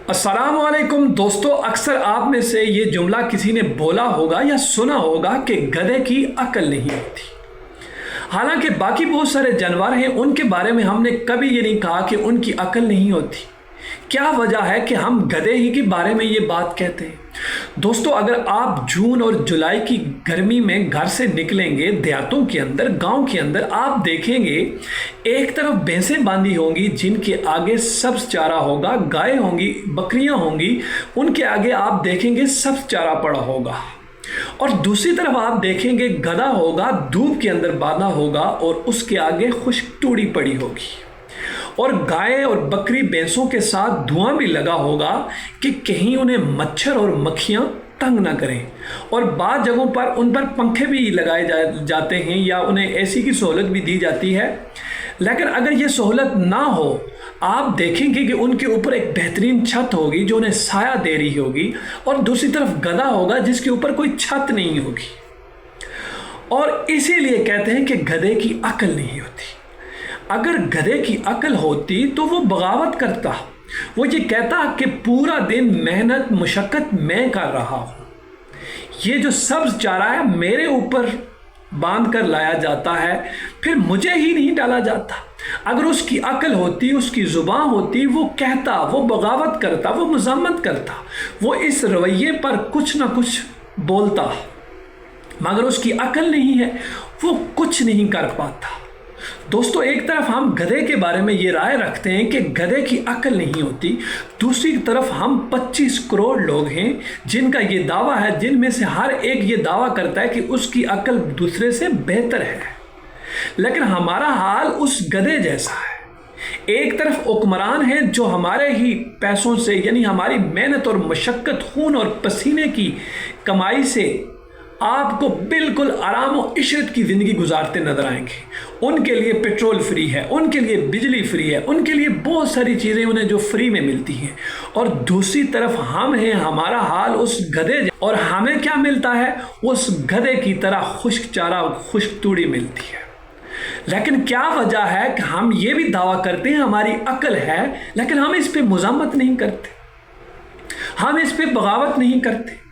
अस्सलाम वालेकुम दोस्तों, अक्सर आप में से ये जुमला किसी ने बोला होगा या सुना होगा कि गधे की अक्ल नहीं होती। हालांकि बाकी बहुत सारे जानवर हैं, उनके बारे में हमने कभी ये नहीं कहा कि उनकी अक्ल नहीं होती। क्या वजह है कि हम गधे ही के बारे में ये बात कहते हैं? दोस्तों, अगर आप जून और जुलाई की गर्मी में घर से निकलेंगे, देहातों के अंदर, गांव के अंदर, आप देखेंगे एक तरफ भैंसें बांधी होंगी जिनके आगे सब्ज चारा होगा, गाय होंगी, बकरियां होंगी, उनके आगे आप देखेंगे सब्ज चारा पड़ा होगा। और दूसरी तरफ आप देखेंगे गधा होगा, धूप के अंदर बांधा होगा और उसके आगे खुश्क टूड़ी पड़ी होगी। और गाय और बकरी भैंसों के साथ धुआं भी लगा होगा कि कहीं उन्हें मच्छर और मक्खियां तंग ना करें। और बाद जगहों पर उन पर पंखे भी लगाए जाते हैं या उन्हें एसी की सहूलत भी दी जाती है। लेकिन अगर ये सहूलत ना हो, आप देखेंगे कि उनके ऊपर एक बेहतरीन छत होगी जो उन्हें साया दे रही होगी, और दूसरी तरफ गधा होगा जिसके ऊपर कोई छत नहीं होगी। और इसीलिए कहते हैं कि गधे की अक्ल नहीं होती। अगर गधे की अक्ल होती तो वो बगावत करता, वो ये कहता कि पूरा दिन मेहनत मुशक्कत मैं कर रहा हूँ, ये जो सब्ज चारा है मेरे ऊपर बांध कर लाया जाता है, फिर मुझे ही नहीं डाला जाता। अगर उसकी अक्ल होती, उसकी ज़ुबान होती, वो कहता, वो बगावत करता, वो मज़म्मत करता, वो इस रवैये पर कुछ ना कुछ बोलता। मगर उसकी अक्ल नहीं है, वो कुछ नहीं कर पाता। दोस्तों, एक तरफ हम गधे के बारे में ये राय रखते हैं कि गधे की अक्ल नहीं होती, दूसरी तरफ हम 25 करोड़ लोग हैं जिनका ये दावा है, जिनमें से हर एक ये दावा करता है कि उसकी अक्ल दूसरे से बेहतर है। लेकिन हमारा हाल उस गधे जैसा है। एक तरफ हुक्मरान हैं जो हमारे ही पैसों से, यानी हमारी मेहनत और मशक्कत, खून और पसीने की कमाई से आपको बिल्कुल आराम और इशरत की ज़िंदगी गुजारते नजर आएंगे। उनके लिए पेट्रोल फ्री है, उनके लिए बिजली फ्री है, उनके लिए बहुत सारी चीज़ें उन्हें जो फ्री में मिलती हैं। और दूसरी तरफ हम हैं, हमारा हाल उस गधे, और हमें क्या मिलता है? उस गधे की तरह खुश्क चारा, खुश्क तूड़ी मिलती है। लेकिन क्या वजह है कि हम ये भी दावा करते हैं हमारी अक्ल है, लेकिन हम इस पर मुज़ामत नहीं करते, हम इस पर बगावत नहीं करते,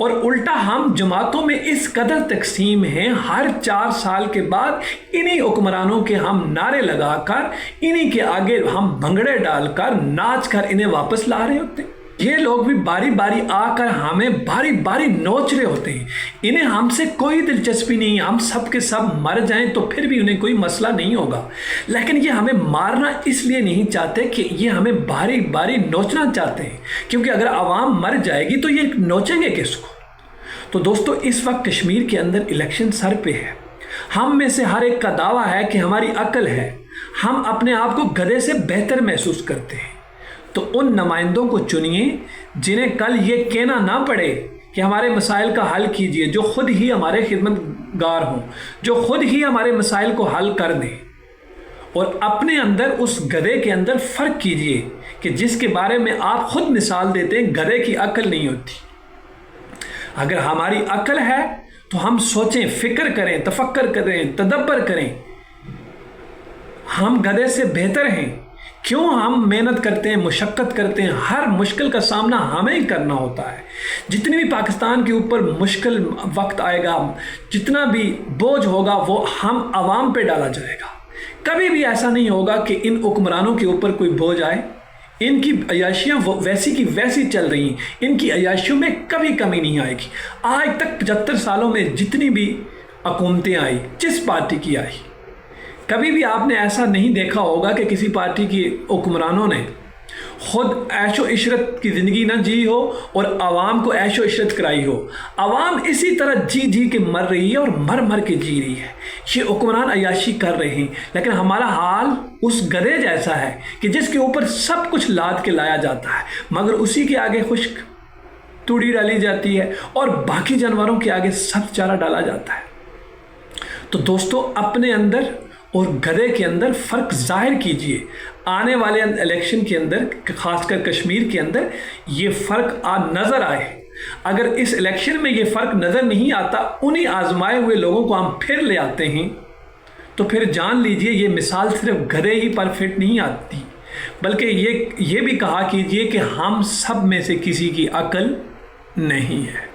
और उल्टा हम जमातों में इस कदर तकसीम हैं, हर 4 साल के बाद इन्हीं हुक्मरानों के हम नारे लगाकर, इन्हीं के आगे हम भंगड़े डालकर, नाच कर इन्हें वापस ला रहे होते हैं। ये लोग भी बारी बारी आकर हमें बारी बारी नोच रहे होते हैं। इन्हें हमसे कोई दिलचस्पी नहीं, हम सब के सब मर जाएं तो फिर भी उन्हें कोई मसला नहीं होगा। लेकिन ये हमें मारना इसलिए नहीं चाहते कि ये हमें बारी बारी नोचना चाहते हैं, क्योंकि अगर आवाम मर जाएगी तो ये नोचेंगे किसको? तो दोस्तों, इस वक्त कश्मीर के अंदर इलेक्शन सर पे है। हम में से हर एक का दावा है कि हमारी अक्ल है, हम अपने आप को गधे से बेहतर महसूस करते हैं। तो उन नुमाइंदों को चुनिए जिन्हें कल ये कहना ना पड़े कि हमारे मसाइल का हल कीजिए, जो खुद ही हमारे खिदमतगार हों, जो खुद ही हमारे मसाइल को हल कर दें। और अपने अंदर, उस गधे के अंदर फ़र्क कीजिए कि जिसके बारे में आप खुद मिसाल देते हैं गधे की अक्ल नहीं होती। अगर हमारी अक्ल है तो हम सोचें, फ़िक्र करें, तफक्कर करें, तदब्बर करें, हम गधे से बेहतर हैं। क्यों हम मेहनत करते हैं, मुशक्कत करते हैं, हर मुश्किल का सामना हमें ही करना होता है। जितनी भी पाकिस्तान के ऊपर मुश्किल वक्त आएगा, जितना भी बोझ होगा, वो हम आवाम पे डाला जाएगा। कभी भी ऐसा नहीं होगा कि इन हुक्मरानों के ऊपर कोई बोझ आए। इनकी अयाशियाँ वैसी की वैसी चल रही हैं, इनकी अयाशियों में कभी कमी नहीं आएगी। आज तक 75 सालों में जितनी भी हुकूमतें आई, जिस पार्टी की आई, कभी भी आपने ऐसा नहीं देखा होगा कि किसी पार्टी की हुक्मरानों ने खुद ऐशो इशरत की ज़िंदगी ना जी हो और आवाम को ऐशो इशरत कराई हो। आवाम इसी तरह जी जी के मर रही है और मर मर के जी रही है। ये हुक्मरान अयाशी कर रहे हैं, लेकिन हमारा हाल उस गधे जैसा है कि जिसके ऊपर सब कुछ लाद के लाया जाता है, मगर उसी के आगे खुश्क तूड़ी डाली जाती है और बाकी जानवरों के आगे सब्ज चारा डाला जाता है। तो दोस्तों, अपने अंदर और गधे के अंदर फ़र्क ज़ाहिर कीजिए। आने वाले इलेक्शन के अंदर, ख़ासकर कश्मीर के अंदर, ये फ़र्क नज़र आए। अगर इस इलेक्शन में ये फ़र्क नज़र नहीं आता, उन्हीं आजमाए हुए लोगों को हम फिर ले आते हैं, तो फिर जान लीजिए ये मिसाल सिर्फ गधे ही पर फिट नहीं आती, बल्कि ये भी कहा कीजिए कि हम सब में से किसी की अक्ल नहीं है।